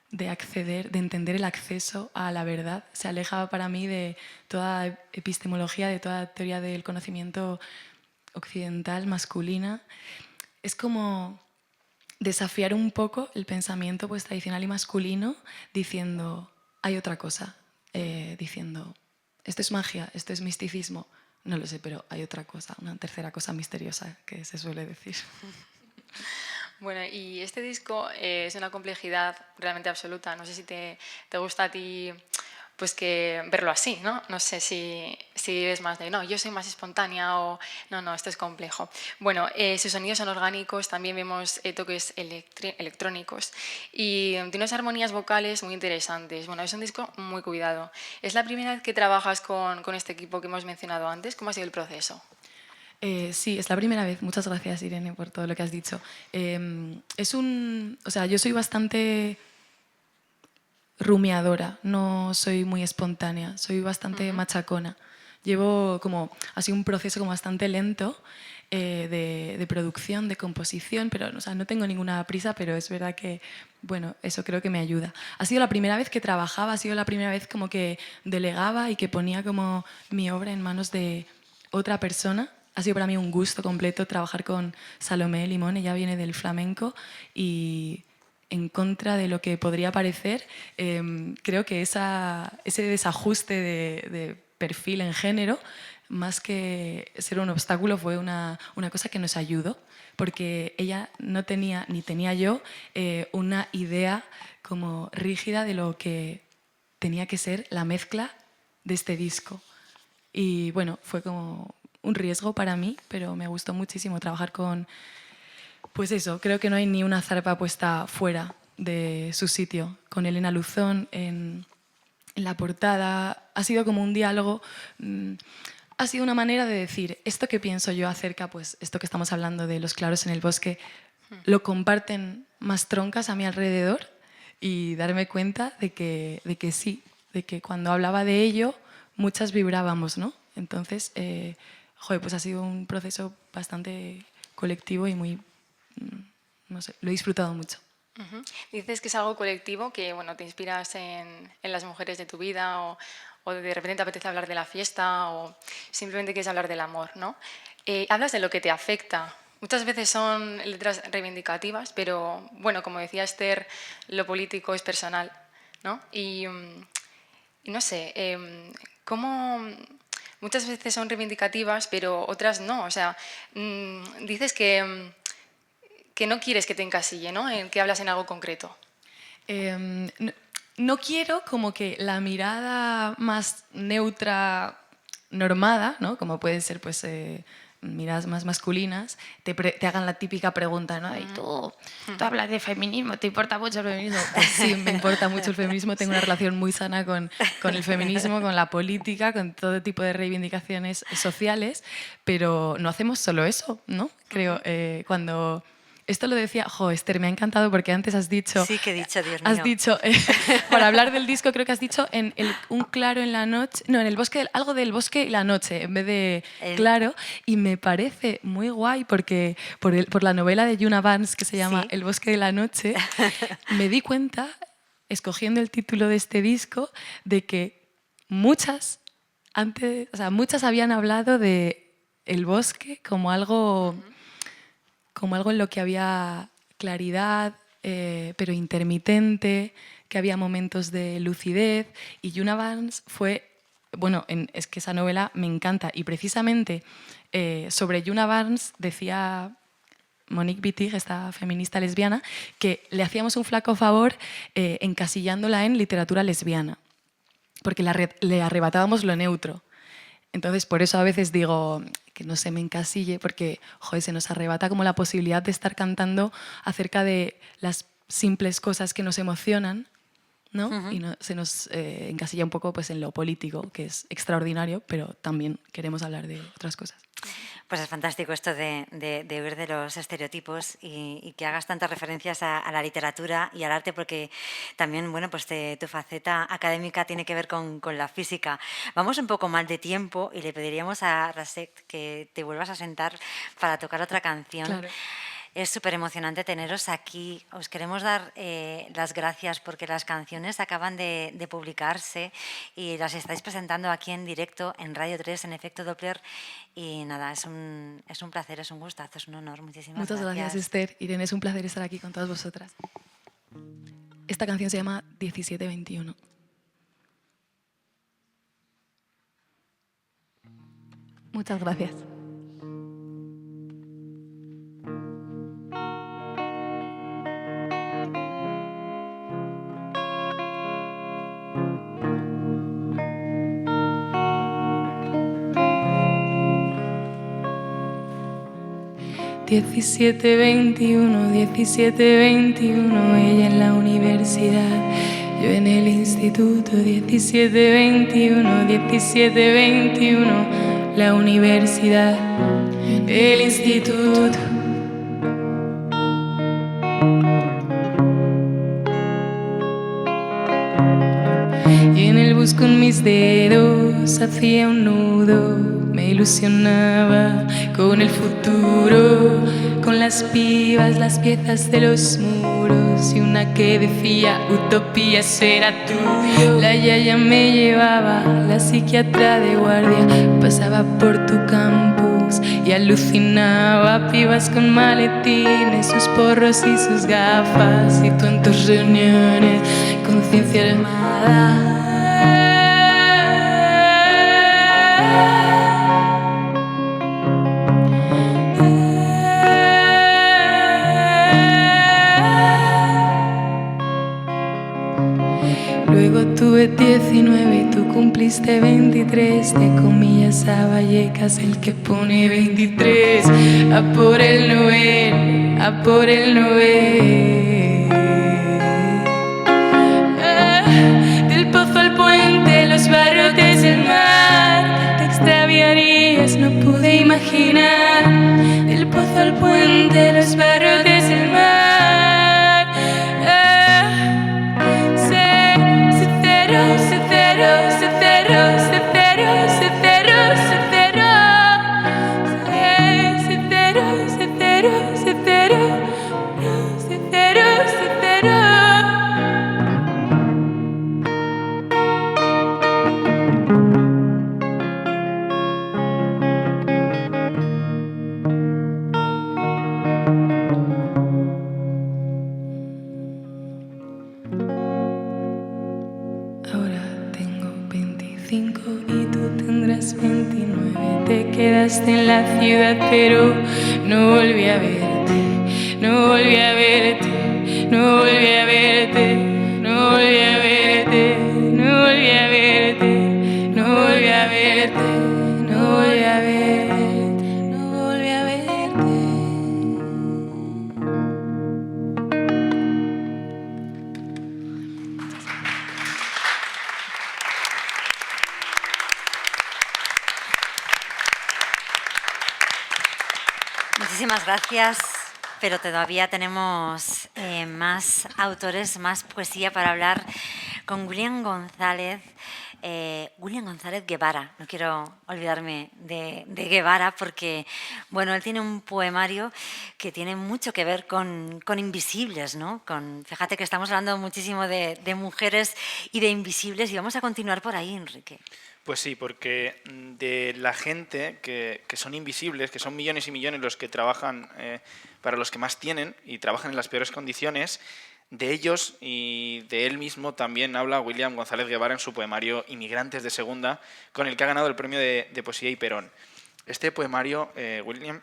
de acceder, de entender el acceso a la verdad. Se aleja para mí de toda epistemología, de toda teoría del conocimiento occidental, masculina. Es como desafiar un poco el pensamiento pues, tradicional y masculino, diciendo, hay otra cosa, diciendo, esto es magia, esto es misticismo, no lo sé, pero hay otra cosa, una tercera cosa misteriosa que se suele decir. Bueno, y este disco es una complejidad realmente absoluta. No sé si te gusta a ti pues que verlo así, ¿no? No sé si eres más de, no, yo soy más espontánea o no, esto es complejo. Bueno, sus sonidos son orgánicos, también vemos toques electrónicos y tiene unas armonías vocales muy interesantes. Bueno, es un disco muy cuidado. ¿Es la primera vez que trabajas con este equipo que hemos mencionado antes? ¿Cómo ha sido el proceso? Sí, es la primera vez. Muchas gracias, Irene, por todo lo que has dicho. O sea, yo soy bastante rumiadora, no soy muy espontánea, soy bastante machacona. Llevo ha sido un proceso como bastante lento de producción, de composición, pero o sea, no tengo ninguna prisa, pero es verdad que, bueno, eso creo que me ayuda. Ha sido la primera vez que trabajaba, ha sido la primera vez como que delegaba y que ponía como mi obra en manos de otra persona. Ha sido para mí un gusto completo trabajar con Salomé Limón, ella viene del flamenco y en contra de lo que podría parecer, creo que ese desajuste de perfil en género, más que ser un obstáculo, fue una cosa que nos ayudó, porque ella no tenía, ni tenía yo, una idea como rígida de lo que tenía que ser la mezcla de este disco. Y bueno, fue como un riesgo para mí, pero me gustó muchísimo trabajar con... Pues eso, creo que no hay ni una zarpa puesta fuera de su sitio. Con Elena Luzón en la portada, ha sido como un diálogo, ha sido una manera de decir, esto que pienso yo acerca, pues esto que estamos hablando de los claros en el bosque, lo comparten más troncas a mi alrededor y darme cuenta de que sí, de que cuando hablaba de ello, muchas vibrábamos, ¿no? Entonces, pues ha sido un proceso bastante colectivo y muy, no sé, lo he disfrutado mucho. Dices que es algo colectivo, que bueno, te inspiras en las mujeres de tu vida o de repente te apetece hablar de la fiesta o simplemente quieres hablar del amor, ¿no? Hablas de lo que te afecta. Muchas veces son letras reivindicativas, pero bueno, como decía Esther, lo político es personal, ¿no? Y no sé, ¿cómo...? Muchas veces son reivindicativas, pero otras no. O sea, dices que no quieres que te encasille, ¿no? En que hablas en algo concreto. No quiero como que la mirada más neutra, normada, ¿no? Como puede ser pues, miradas más masculinas, te hagan la típica pregunta, ¿no? Y tú hablas de feminismo, ¿te importa mucho el feminismo? Pues sí, me importa mucho el feminismo, tengo una relación muy sana con el feminismo, con la política, con todo tipo de reivindicaciones sociales, pero no hacemos solo eso, ¿no? Creo, cuando... Esto lo decía, Esther, me ha encantado porque antes has dicho... Sí, que he dicho, Dios mío. Has dicho, para hablar del disco creo que has dicho un claro en la noche, no, en el bosque, algo del bosque y la noche, en vez de claro, y me parece muy guay porque por la novela de Juna Barnes que se llama El bosque de la noche, me di cuenta, escogiendo el título de este disco, de que muchas habían hablado de el bosque como algo en lo que había claridad, pero intermitente, que había momentos de lucidez. Y Juna Barnes fue... Bueno, es que esa novela me encanta. Y precisamente sobre Juna Barnes decía Monique Wittig, esta feminista lesbiana, que le hacíamos un flaco favor encasillándola en literatura lesbiana, porque le arrebatábamos lo neutro. Entonces, por eso a veces digo que no se me encasille, porque se nos arrebata como la posibilidad de estar cantando acerca de las simples cosas que nos emocionan, ¿no? Y se nos encasilla un poco pues, en lo político, que es extraordinario, pero también queremos hablar de otras cosas. Pues es fantástico esto de huir de los estereotipos y que hagas tantas referencias a la literatura y al arte, porque también pues tu faceta académica tiene que ver con la física. Vamos un poco mal de tiempo y le pediríamos a Rasek que te vuelvas a sentar para tocar otra canción. Claro. Es súper emocionante teneros aquí. Os queremos dar las gracias porque las canciones acaban de publicarse y las estáis presentando aquí en directo en Radio 3 en Efecto Doppler. Y nada, es un placer, es un gustazo, es un honor. Muchísimas gracias. Muchas gracias, Esther. Irene, es un placer estar aquí con todas vosotras. Esta canción se llama 1721. Muchas gracias. Diecisiete, 21, ella en la universidad, yo en el instituto. 17, 21, la universidad, el instituto. Y en el bus con mis dedos hacía un nudo, me ilusionaba con el futuro, con las pibas, las piezas de los muros y una que decía utopía, eso era tú. La yaya me llevaba, la psiquiatra de guardia pasaba por tu campus y alucinaba, pibas con maletines, sus porros y sus gafas, y tú en tus reuniones, conciencia armada. Luego tuve 19 y tú cumpliste 23. De comillas a Vallecas, el que pone 23. A por el Nobel, a por el Nobel. Del pozo al puente, los barrotes del mar. Te extraviarías, no pude imaginar. Del pozo al puente, los barrotes del mar. Se cerró, se cerró, se cerró, se cerró, se cerró, entraste en la ciudad, pero no volví a verte, no volví a verte, no volví a verte, no volví a verte, no volví a verte, no volví a verte, no volví a verte, no volví a verte. Muchísimas gracias, pero todavía tenemos más autores, más poesía para hablar con William González Guevara. No quiero olvidarme de Guevara porque, bueno, él tiene un poemario que tiene mucho que ver con invisibles, ¿no? Fíjate que estamos hablando muchísimo de mujeres y de invisibles y vamos a continuar por ahí, Enrique. Pues sí, porque de la gente que son invisibles, que son millones y millones los que trabajan para los que más tienen y trabajan en las peores condiciones, de ellos y de él mismo también habla William González Guevara en su poemario Inmigrantes de Segunda, con el que ha ganado el premio de Poesía Hiperón. Este poemario, William,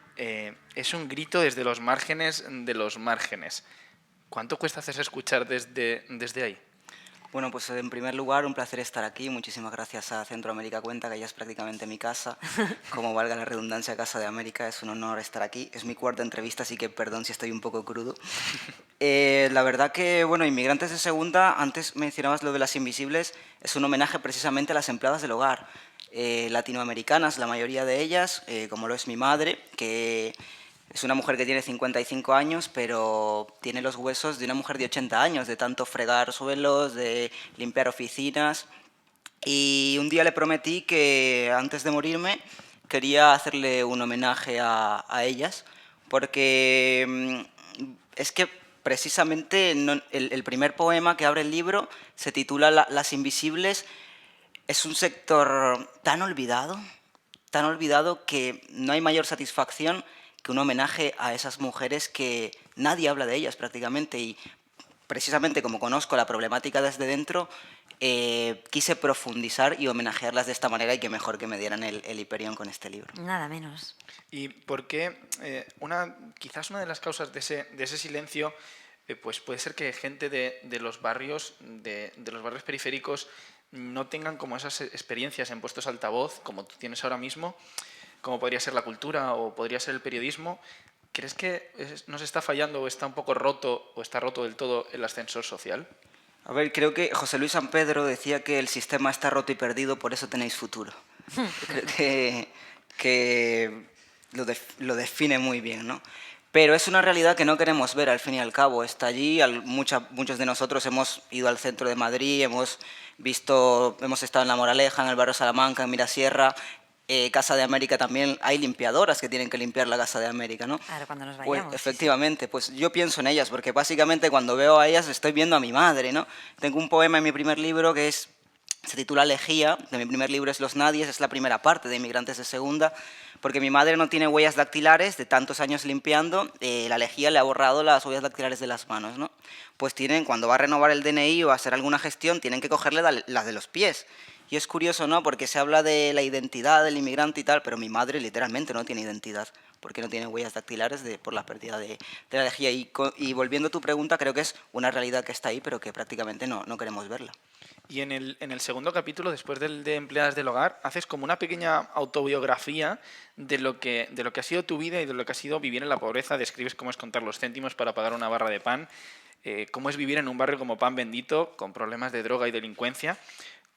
es un grito desde los márgenes de los márgenes. ¿Cuánto cuesta hacerse escuchar desde ahí? Bueno, pues en primer lugar, un placer estar aquí. Muchísimas gracias a Centroamérica Cuenta, que ya es prácticamente mi casa. Como valga la redundancia, Casa de América, es un honor estar aquí. Es mi cuarta entrevista, así que perdón si estoy un poco crudo. La verdad que, bueno, Inmigrantes de Segunda, antes mencionabas lo de las invisibles, es un homenaje precisamente a las empleadas del hogar, latinoamericanas, la mayoría de ellas, como lo es mi madre, que es una mujer que tiene 55 años, pero tiene los huesos de una mujer de 80 años, de tanto fregar suelos, de limpiar oficinas. Y un día le prometí que antes de morirme quería hacerle un homenaje a ellas, porque es que precisamente el primer poema que abre el libro se titula Las Invisibles. Es un sector tan olvidado que no hay mayor satisfacción que un homenaje a esas mujeres que nadie habla de ellas prácticamente, y precisamente como conozco la problemática desde dentro, quise profundizar y homenajearlas de esta manera, y que mejor que me dieran el Hiperión con este libro. Nada menos. ¿Y por qué quizás una de las causas de ese silencio pues puede ser que gente de los barrios periféricos no tengan como esas experiencias en puestos altavoz como tú tienes ahora mismo, como podría ser la cultura o podría ser el periodismo? ¿Crees que nos está fallando o está un poco roto o está roto del todo el ascensor social? A ver, creo que José Luis San Pedro decía que el sistema está roto y perdido, por eso tenéis futuro. Creo que lo define muy bien, ¿no? Pero es una realidad que no queremos ver, al fin y al cabo. Está allí, muchos de nosotros hemos ido al centro de Madrid, hemos estado en La Moraleja, en el barrio Salamanca, en Mirasierra. Casa de América también, hay limpiadoras que tienen que limpiar la Casa de América, ¿no? Claro, cuando nos Pues, vayamos. efectivamente, pues yo pienso en ellas, porque básicamente cuando veo a ellas estoy viendo a mi madre, ¿no? Tengo un poema en mi primer libro que se titula Elegía, de mi primer libro es Los Nadies, es la primera parte de Inmigrantes de Segunda, porque mi madre no tiene huellas dactilares de tantos años limpiando, la elegía le ha borrado las huellas dactilares de las manos, ¿no? Pues cuando va a renovar el DNI o a hacer alguna gestión, tienen que cogerle las de los pies. Y es curioso, ¿no? Porque se habla de la identidad del inmigrante y tal, pero mi madre literalmente no tiene identidad, porque no tiene huellas dactilares por la pérdida de la lejía. Y volviendo a tu pregunta, creo que es una realidad que está ahí, pero que prácticamente no queremos verla. Y en el segundo capítulo, después del de Empleadas del Hogar, haces como una pequeña autobiografía de lo que ha sido tu vida y de lo que ha sido vivir en la pobreza. Describes cómo es contar los céntimos para pagar una barra de pan, cómo es vivir en un barrio como Pan Bendito, con problemas de droga y delincuencia.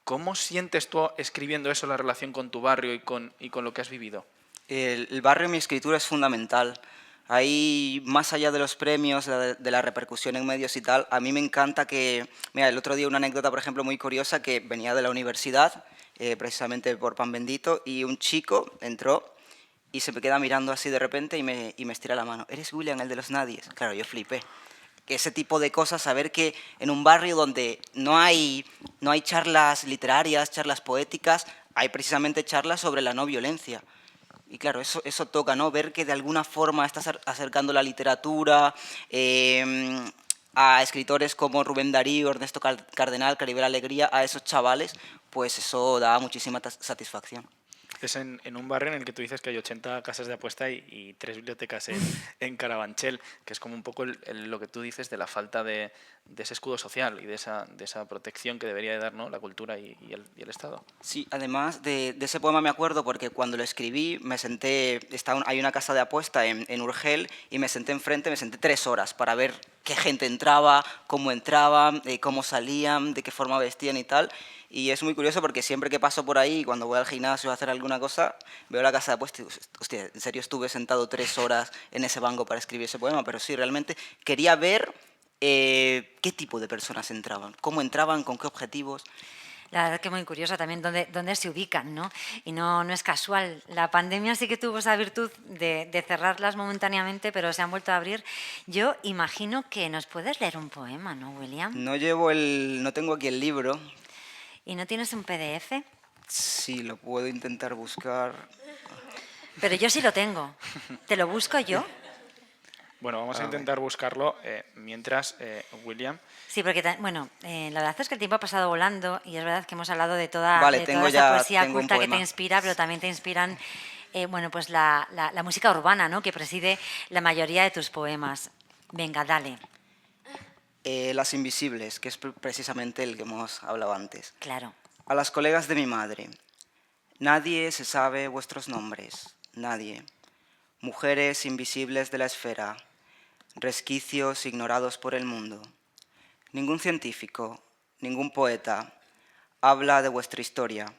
¿Cómo sientes tú escribiendo eso, la relación con tu barrio y con lo que has vivido? El barrio en mi escritura es fundamental. Ahí, más allá de los premios, de la repercusión en medios y tal, a mí me encanta que... Mira, el otro día una anécdota, por ejemplo, muy curiosa, que venía de la universidad, precisamente por Pan Bendito, y un chico entró y se me queda mirando así de repente y me estira la mano. ¿Eres William, el de los nadies? Claro, yo flipé. Que ese tipo de cosas, saber que en un barrio donde no hay charlas literarias, charlas poéticas, hay precisamente charlas sobre la no violencia. Y claro, eso toca, ¿no? Ver que de alguna forma estás acercando la literatura a escritores como Rubén Darío, Ernesto Cardenal, Claribel Alegría, a esos chavales, pues eso da muchísima satisfacción. Es en un barrio en el que tú dices que hay 80 casas de apuesta y 3 bibliotecas en Carabanchel, que es como un poco lo que tú dices de la falta de ese escudo social y de esa protección que debería de dar, ¿no?, la cultura y el Estado. Sí, además de ese poema me acuerdo porque cuando lo escribí me senté, hay una casa de apuesta en Urgel y me senté enfrente, me senté 3 horas para ver qué gente entraba, cómo salían, de qué forma vestían y tal. Y es muy curioso porque siempre que paso por ahí, cuando voy al gimnasio a hacer alguna cosa, veo la casa de apuestas y digo, hostia, en serio estuve sentado 3 horas en ese banco para escribir ese poema, pero sí, realmente quería ver qué tipo de personas entraban, cómo entraban, con qué objetivos. La verdad que muy curiosa también dónde se ubican, ¿no? Y no es casual. La pandemia sí que tuvo esa virtud de cerrarlas momentáneamente, pero se han vuelto a abrir. Yo imagino que nos puedes leer un poema, ¿no, William? No tengo aquí el libro. ¿Y no tienes un PDF? Sí, lo puedo intentar buscar. Pero yo sí lo tengo. ¿Te lo busco yo? Bueno, vamos a intentar buscarlo mientras, William. Sí, porque, la verdad es que el tiempo ha pasado volando y es verdad que hemos hablado de toda esa poesía culta que te inspira, pero también te inspiran pues la música urbana, ¿no?, que preside la mayoría de tus poemas. Venga, dale. Las Invisibles, que es precisamente el que hemos hablado antes. Claro. A las colegas de mi madre. Nadie se sabe vuestros nombres, nadie. Mujeres invisibles de la esfera, resquicios ignorados por el mundo. Ningún científico, ningún poeta habla de vuestra historia,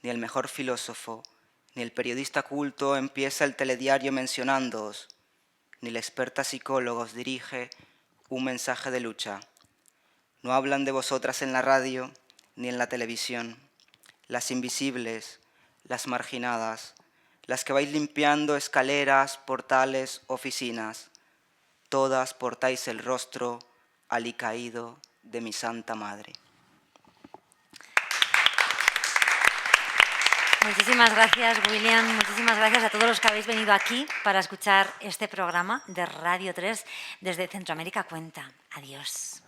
ni el mejor filósofo, ni el periodista culto empieza el telediario mencionándoos, ni la experta psicóloga os dirige un mensaje de lucha. No hablan de vosotras en la radio ni en la televisión. Las invisibles, las marginadas, las que vais limpiando escaleras, portales, oficinas, todas portáis el rostro alicaído de mi Santa Madre. Muchísimas gracias, William. Muchísimas gracias a todos los que habéis venido aquí para escuchar este programa de Radio 3 desde Centroamérica Cuenta. Adiós.